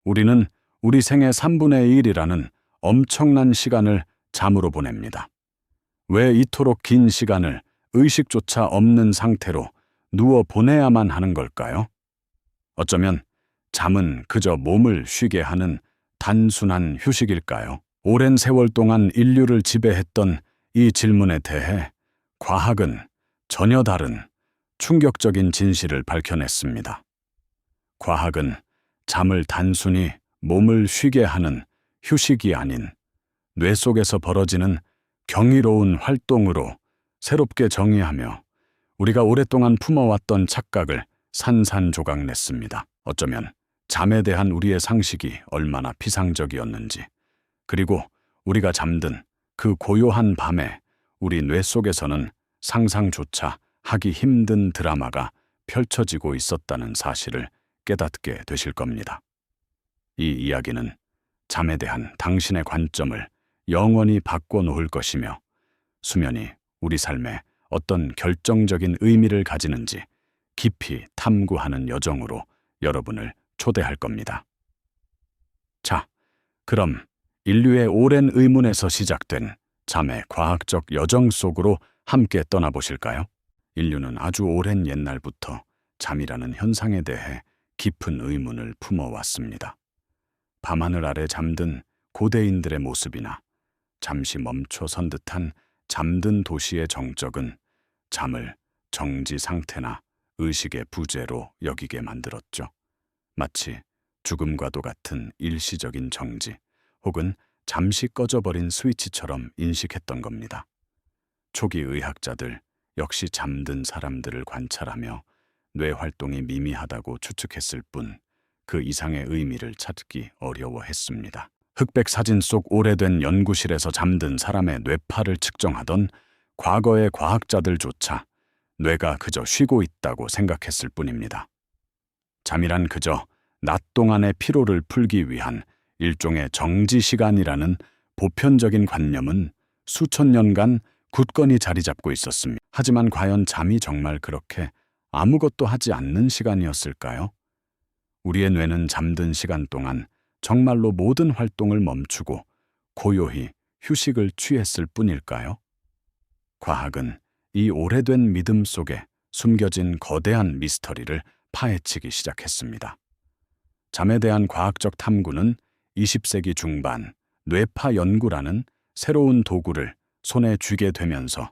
우리는 우리 생의 3분의 1이라는 엄청난 시간을 잠으로 보냅니다. 왜 이토록 긴 시간을 의식조차 없는 상태로 누워 보내야만 하는 걸까요? 어쩌면 잠은 그저 몸을 쉬게 하는 단순한 휴식일까요? 오랜 세월 동안 인류를 지배했던 이 질문에 대해 과학은 전혀 다른 충격적인 진실을 밝혀냈습니다. 과학은 잠을 단순히 몸을 쉬게 하는 휴식이 아닌 뇌 속에서 벌어지는 경이로운 활동으로 새롭게 정의하며 우리가 오랫동안 품어왔던 착각을 산산조각냈습니다. 어쩌면 잠에 대한 우리의 상식이 얼마나 피상적이었는지, 그리고 우리가 잠든 그 고요한 밤에 우리 뇌 속에서는 상상조차 하기 힘든 드라마가 펼쳐지고 있었다는 사실을 깨닫게 되실 겁니다. 이 이야기는 잠에 대한 당신의 관점을 영원히 바꿔놓을 것이며 수면이 우리 삶에 어떤 결정적인 의미를 가지는지 깊이 탐구하는 여정으로 여러분을 초대할 겁니다. 자, 그럼 인류의 오랜 의문에서 시작된 잠의 과학적 여정 속으로 함께 떠나보실까요? 인류는 아주 오랜 옛날부터 잠이라는 현상에 대해 깊은 의문을 품어왔습니다. 밤하늘 아래 잠든 고대인들의 모습이나 잠시 멈춰 선 듯한 잠든 도시의 정적은 잠을 정지 상태나 의식의 부재로 여기게 만들었죠. 마치 죽음과도 같은 일시적인 정지 혹은 잠시 꺼져버린 스위치처럼 인식했던 겁니다. 초기 의학자들 역시 잠든 사람들을 관찰하며 뇌 활동이 미미하다고 추측했을 뿐 그 이상의 의미를 찾기 어려워했습니다. 흑백 사진 속 오래된 연구실에서 잠든 사람의 뇌파를 측정하던 과거의 과학자들조차 뇌가 그저 쉬고 있다고 생각했을 뿐입니다. 잠이란 그저 낮 동안의 피로를 풀기 위한 일종의 정지 시간이라는 보편적인 관념은 수천 년간 굳건히 자리 잡고 있었습니다. 하지만 과연 잠이 정말 그렇게 아무것도 하지 않는 시간이었을까요? 우리의 뇌는 잠든 시간 동안 정말로 모든 활동을 멈추고 고요히 휴식을 취했을 뿐일까요? 과학은 이 오래된 믿음 속에 숨겨진 거대한 미스터리를 파헤치기 시작했습니다. 잠에 대한 과학적 탐구는 20세기 중반 뇌파 연구라는 새로운 도구를 손에 쥐게 되면서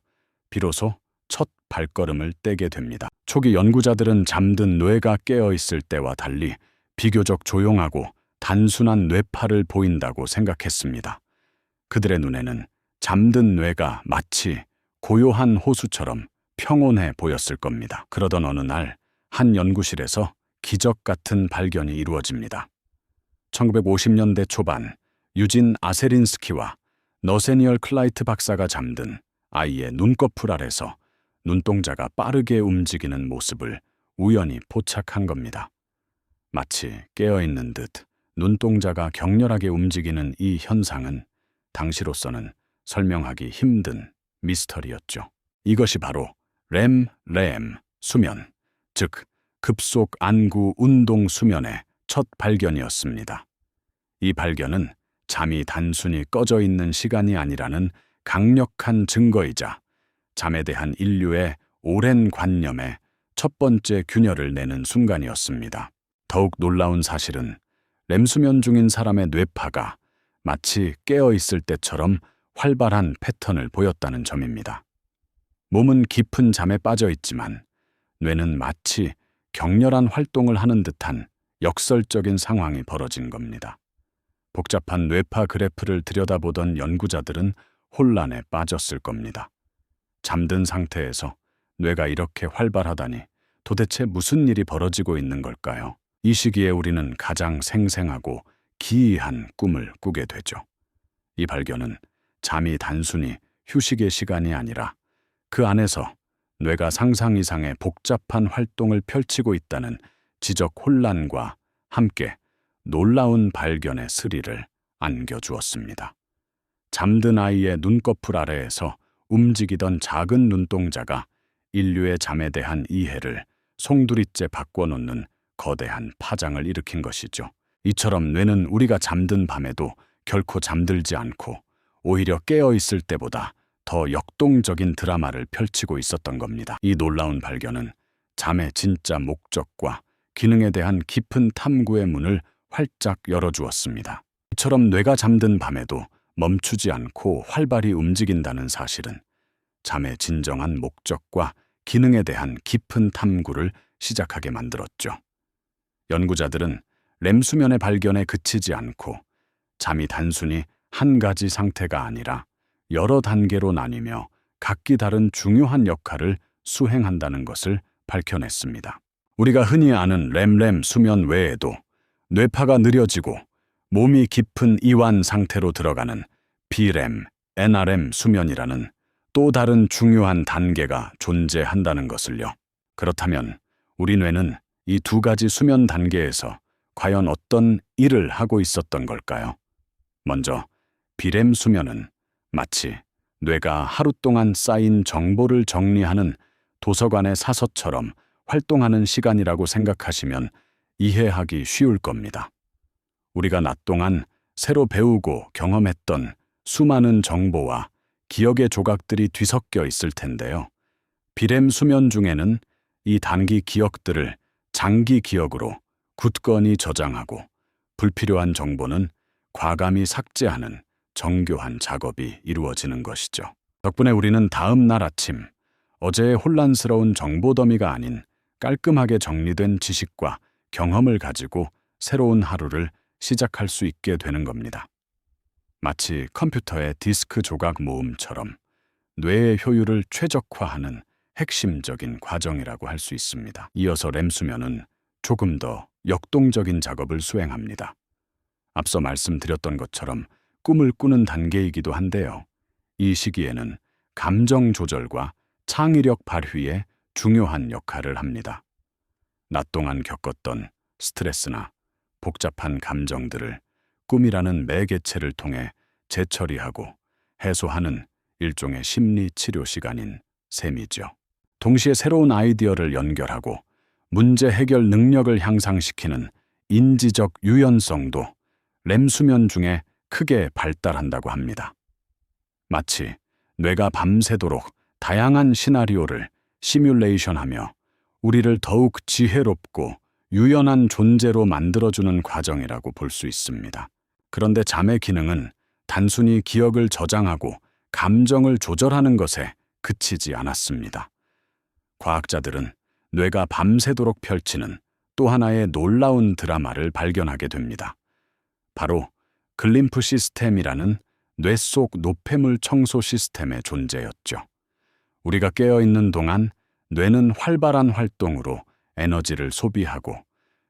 비로소 첫 발걸음을 떼게 됩니다. 초기 연구자들은 잠든 뇌가 깨어 있을 때와 달리 비교적 조용하고 단순한 뇌파를 보인다고 생각했습니다. 그들의 눈에는 잠든 뇌가 마치 고요한 호수처럼 평온해 보였을 겁니다. 그러던 어느 날 한 연구실에서 기적 같은 발견이 이루어집니다. 1950년대 초반 유진 아세린스키와 너세니얼 클라이트 박사가 잠든 아이의 눈꺼풀 아래서 눈동자가 빠르게 움직이는 모습을 우연히 포착한 겁니다. 마치 깨어있는 듯 눈동자가 격렬하게 움직이는 이 현상은 당시로서는 설명하기 힘든 미스터리였죠. 이것이 바로 렘 수면, 즉 급속 안구 운동 수면의 첫 발견이었습니다. 이 발견은 잠이 단순히 꺼져 있는 시간이 아니라는 강력한 증거이자 잠에 대한 인류의 오랜 관념의 첫 번째 균열을 내는 순간이었습니다. 더욱 놀라운 사실은 렘수면 중인 사람의 뇌파가 마치 깨어 있을 때처럼 활발한 패턴을 보였다는 점입니다. 몸은 깊은 잠에 빠져 있지만 뇌는 마치 격렬한 활동을 하는 듯한 역설적인 상황이 벌어진 겁니다. 복잡한 뇌파 그래프를 들여다보던 연구자들은 혼란에 빠졌을 겁니다. 잠든 상태에서 뇌가 이렇게 활발하다니 도대체 무슨 일이 벌어지고 있는 걸까요? 이 시기에 우리는 가장 생생하고 기이한 꿈을 꾸게 되죠. 이 발견은 잠이 단순히 휴식의 시간이 아니라 그 안에서 뇌가 상상 이상의 복잡한 활동을 펼치고 있다는 지적 혼란과 함께 놀라운 발견의 스릴을 안겨주었습니다. 잠든 아이의 눈꺼풀 아래에서 움직이던 작은 눈동자가 인류의 잠에 대한 이해를 송두리째 바꿔놓는 거대한 파장을 일으킨 것이죠. 이처럼 뇌는 우리가 잠든 밤에도 결코 잠들지 않고 오히려 깨어 있을 때보다 더 역동적인 드라마를 펼치고 있었던 겁니다. 이 놀라운 발견은 잠의 진짜 목적과 기능에 대한 깊은 탐구의 문을 활짝 열어주었습니다. 이처럼 뇌가 잠든 밤에도 멈추지 않고 활발히 움직인다는 사실은 잠의 진정한 목적과 기능에 대한 깊은 탐구를 시작하게 만들었죠. 연구자들은 렘 수면의 발견에 그치지 않고 잠이 단순히 한 가지 상태가 아니라 여러 단계로 나뉘며 각기 다른 중요한 역할을 수행한다는 것을 밝혀냈습니다. 우리가 흔히 아는 렘 수면 외에도 뇌파가 느려지고 몸이 깊은 이완 상태로 들어가는 비렘, NRM 수면이라는 또 다른 중요한 단계가 존재한다는 것을요. 그렇다면 우리 뇌는 이 두 가지 수면 단계에서 과연 어떤 일을 하고 있었던 걸까요? 먼저 비렘 수면은 마치 뇌가 하루 동안 쌓인 정보를 정리하는 도서관의 사서처럼 활동하는 시간이라고 생각하시면 이해하기 쉬울 겁니다. 우리가 낮 동안 새로 배우고 경험했던 수많은 정보와 기억의 조각들이 뒤섞여 있을 텐데요. 비렘 수면 중에는 이 단기 기억들을 장기 기억으로 굳건히 저장하고 불필요한 정보는 과감히 삭제하는 정교한 작업이 이루어지는 것이죠. 덕분에 우리는 다음 날 아침 어제의 혼란스러운 정보 더미가 아닌 깔끔하게 정리된 지식과 경험을 가지고 새로운 하루를 시작할 수 있게 되는 겁니다. 마치 컴퓨터의 디스크 조각 모음처럼 뇌의 효율을 최적화하는 핵심적인 과정이라고 할 수 있습니다. 이어서 렘 수면은 조금 더 역동적인 작업을 수행합니다. 앞서 말씀드렸던 것처럼 꿈을 꾸는 단계이기도 한데요. 이 시기에는 감정 조절과 창의력 발휘에 중요한 역할을 합니다. 낮 동안 겪었던 스트레스나 복잡한 감정들을 꿈이라는 매개체를 통해 재처리하고 해소하는 일종의 심리 치료 시간인 셈이죠. 동시에 새로운 아이디어를 연결하고 문제 해결 능력을 향상시키는 인지적 유연성도 렘 수면 중에 크게 발달한다고 합니다. 마치 뇌가 밤새도록 다양한 시나리오를 시뮬레이션하며 우리를 더욱 지혜롭고 유연한 존재로 만들어주는 과정이라고 볼 수 있습니다. 그런데 잠의 기능은 단순히 기억을 저장하고 감정을 조절하는 것에 그치지 않았습니다. 과학자들은 뇌가 밤새도록 펼치는 또 하나의 놀라운 드라마를 발견하게 됩니다. 바로 글림프 시스템이라는 뇌 속 노폐물 청소 시스템의 존재였죠. 우리가 깨어있는 동안 뇌는 활발한 활동으로 에너지를 소비하고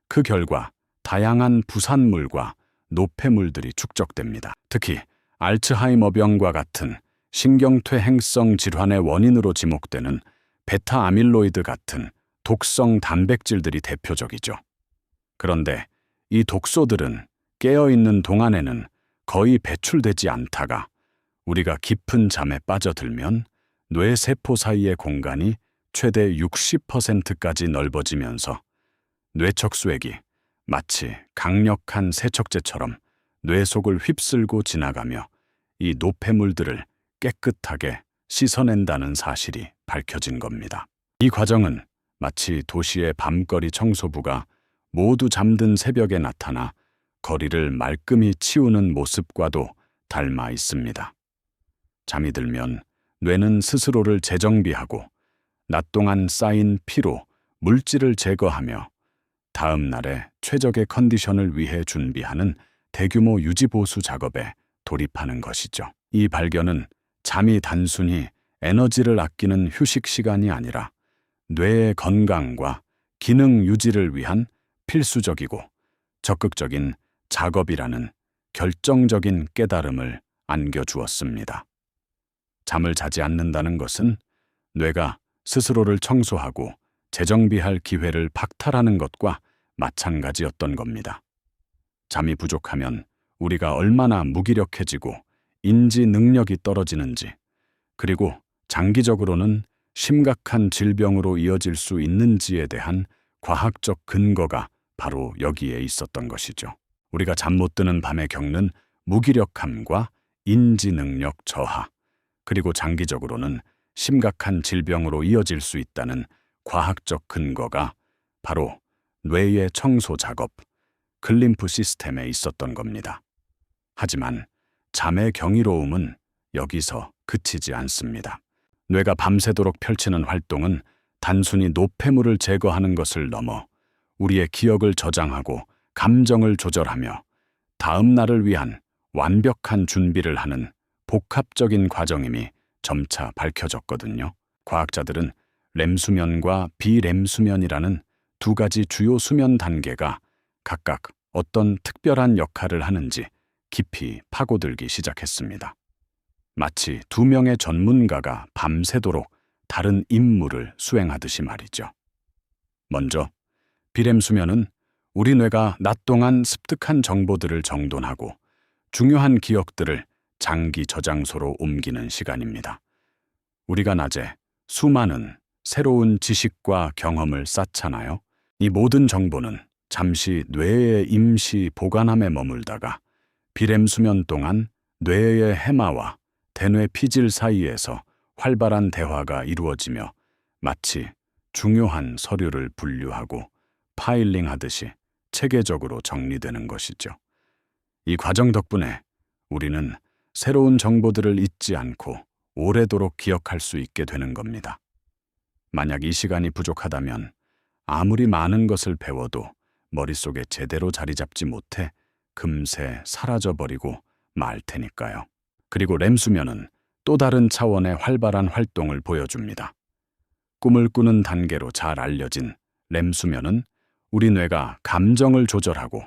그 결과 다양한 부산물과 노폐물들이 축적됩니다. 특히 알츠하이머병과 같은 신경퇴행성 질환의 원인으로 지목되는 베타 아밀로이드 같은 독성 단백질들이 대표적이죠. 그런데 이 독소들은 깨어있는 동안에는 거의 배출되지 않다가 우리가 깊은 잠에 빠져들면 뇌세포 사이의 공간이 최대 60%까지 넓어지면서 뇌척수액이 마치 강력한 세척제처럼 뇌 속을 휩쓸고 지나가며 이 노폐물들을 깨끗하게 씻어낸다는 사실이 밝혀진 겁니다. 이 과정은 마치 도시의 밤거리 청소부가 모두 잠든 새벽에 나타나 거리를 말끔히 치우는 모습과도 닮아 있습니다. 잠이 들면 뇌는 스스로를 재정비하고 낮 동안 쌓인 피로, 물질을 제거하며 다음 날의 최적의 컨디션을 위해 준비하는 대규모 유지보수 작업에 돌입하는 것이죠. 이 발견은 잠이 단순히 에너지를 아끼는 휴식 시간이 아니라 뇌의 건강과 기능 유지를 위한 필수적이고 적극적인 작업이라는 결정적인 깨달음을 안겨주었습니다. 잠을 자지 않는다는 것은 뇌가 스스로를 청소하고 재정비할 기회를 박탈하는 것과 마찬가지였던 겁니다. 잠이 부족하면 우리가 얼마나 무기력해지고 인지 능력이 떨어지는지, 그리고 장기적으로는 심각한 질병으로 이어질 수 있는지에 대한 과학적 근거가 바로 여기에 있었던 것이죠. 우리가 잠 못 드는 밤에 겪는 무기력함과 인지 능력 저하, 그리고 장기적으로는 심각한 질병으로 이어질 수 있다는 과학적 근거가 바로 뇌의 청소 작업, 글림프 시스템에 있었던 겁니다. 하지만 잠의 경이로움은 여기서 그치지 않습니다. 뇌가 밤새도록 펼치는 활동은 단순히 노폐물을 제거하는 것을 넘어 우리의 기억을 저장하고 감정을 조절하며 다음 날을 위한 완벽한 준비를 하는 복합적인 과정임이 점차 밝혀졌거든요. 과학자들은 렘수면과 비렘수면이라는 두 가지 주요 수면 단계가 각각 어떤 특별한 역할을 하는지 깊이 파고들기 시작했습니다. 마치 두 명의 전문가가 밤새도록 다른 임무를 수행하듯이 말이죠. 먼저, 비렘수면은 우리 뇌가 낮 동안 습득한 정보들을 정돈하고 중요한 기억들을 장기 저장소로 옮기는 시간입니다. 우리가 낮에 수많은 새로운 지식과 경험을 쌓잖아요. 이 모든 정보는 잠시 뇌의 임시 보관함에 머물다가 비렘수면 동안 뇌의 해마와 대뇌 피질 사이에서 활발한 대화가 이루어지며 마치 중요한 서류를 분류하고 파일링하듯이 체계적으로 정리되는 것이죠. 이 과정 덕분에 우리는 새로운 정보들을 잊지 않고 오래도록 기억할 수 있게 되는 겁니다. 만약 이 시간이 부족하다면 아무리 많은 것을 배워도 머릿속에 제대로 자리 잡지 못해 금세 사라져버리고 말 테니까요. 그리고 렘수면은 또 다른 차원의 활발한 활동을 보여줍니다. 꿈을 꾸는 단계로 잘 알려진 렘수면은 우리 뇌가 감정을 조절하고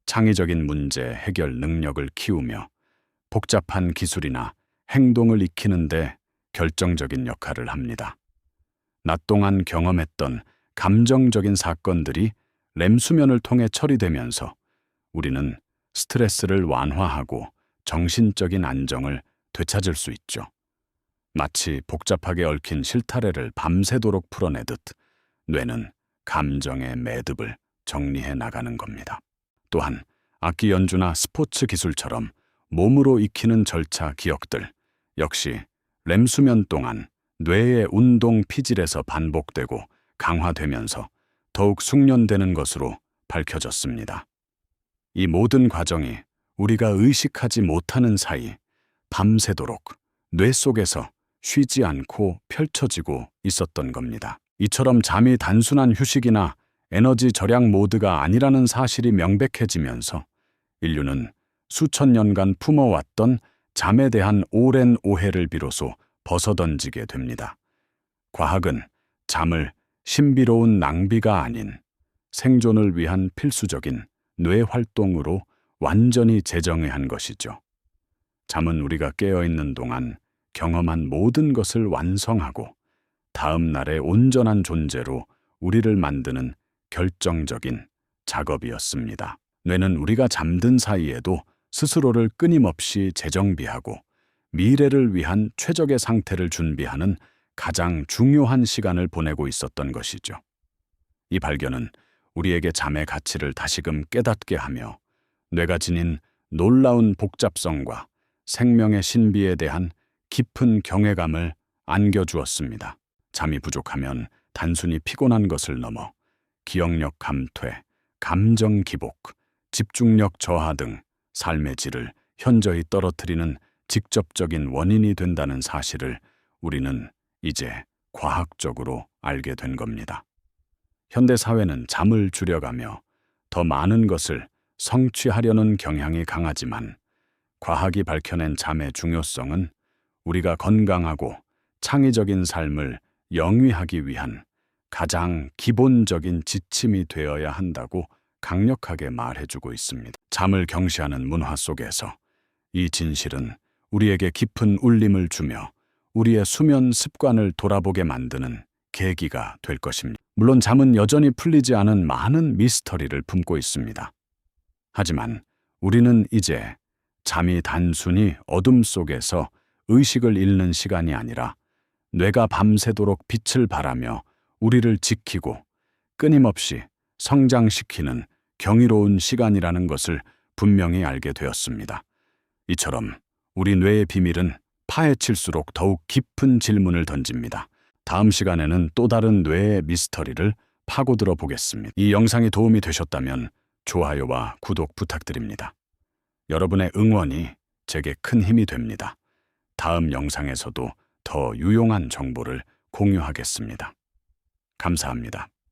창의적인 문제 해결 능력을 키우며 복잡한 기술이나 행동을 익히는데 결정적인 역할을 합니다. 낮 동안 경험했던 감정적인 사건들이 렘수면을 통해 처리되면서 우리는 스트레스를 완화하고 정신적인 안정을 되찾을 수 있죠. 마치 복잡하게 얽힌 실타래를 밤새도록 풀어내듯 뇌는 감정의 매듭을 정리해 나가는 겁니다. 또한 악기 연주나 스포츠 기술처럼 몸으로 익히는 절차 기억들 역시 렘수면 동안 뇌의 운동 피질에서 반복되고 강화되면서 더욱 숙련되는 것으로 밝혀졌습니다. 이 모든 과정이 우리가 의식하지 못하는 사이 밤새도록 뇌 속에서 쉬지 않고 펼쳐지고 있었던 겁니다. 이처럼 잠이 단순한 휴식이나 에너지 절약 모드가 아니라는 사실이 명백해지면서 인류는 수천 년간 품어왔던 잠에 대한 오랜 오해를 비로소 벗어던지게 됩니다. 과학은 잠을 신비로운 낭비가 아닌 생존을 위한 필수적인 뇌 활동으로 완전히 재정의한 것이죠. 잠은 우리가 깨어있는 동안 경험한 모든 것을 완성하고 다음 날의 온전한 존재로 우리를 만드는 결정적인 작업이었습니다. 뇌는 우리가 잠든 사이에도 스스로를 끊임없이 재정비하고 미래를 위한 최적의 상태를 준비하는 가장 중요한 시간을 보내고 있었던 것이죠. 이 발견은 우리에게 잠의 가치를 다시금 깨닫게 하며 뇌가 지닌 놀라운 복잡성과 생명의 신비에 대한 깊은 경외감을 안겨주었습니다. 잠이 부족하면 단순히 피곤한 것을 넘어 기억력 감퇴, 감정 기복, 집중력 저하 등 삶의 질을 현저히 떨어뜨리는 직접적인 원인이 된다는 사실을 우리는 이제 과학적으로 알게 된 겁니다. 현대 사회는 잠을 줄여가며 더 많은 것을 성취하려는 경향이 강하지만 과학이 밝혀낸 잠의 중요성은 우리가 건강하고 창의적인 삶을 영위하기 위한 가장 기본적인 지침이 되어야 한다고 강력하게 말해주고 있습니다. 잠을 경시하는 문화 속에서 이 진실은 우리에게 깊은 울림을 주며 우리의 수면 습관을 돌아보게 만드는 계기가 될 것입니다. 물론 잠은 여전히 풀리지 않은 많은 미스터리를 품고 있습니다. 하지만 우리는 이제 잠이 단순히 어둠 속에서 의식을 잃는 시간이 아니라 뇌가 밤새도록 빛을 발하며 우리를 지키고 끊임없이 성장시키는 경이로운 시간이라는 것을 분명히 알게 되었습니다. 이처럼 우리 뇌의 비밀은 파헤칠수록 더욱 깊은 질문을 던집니다. 다음 시간에는 또 다른 뇌의 미스터리를 파고들어 보겠습니다. 이 영상이 도움이 되셨다면 좋아요와 구독 부탁드립니다. 여러분의 응원이 제게 큰 힘이 됩니다. 다음 영상에서도 더 유용한 정보를 공유하겠습니다. 감사합니다.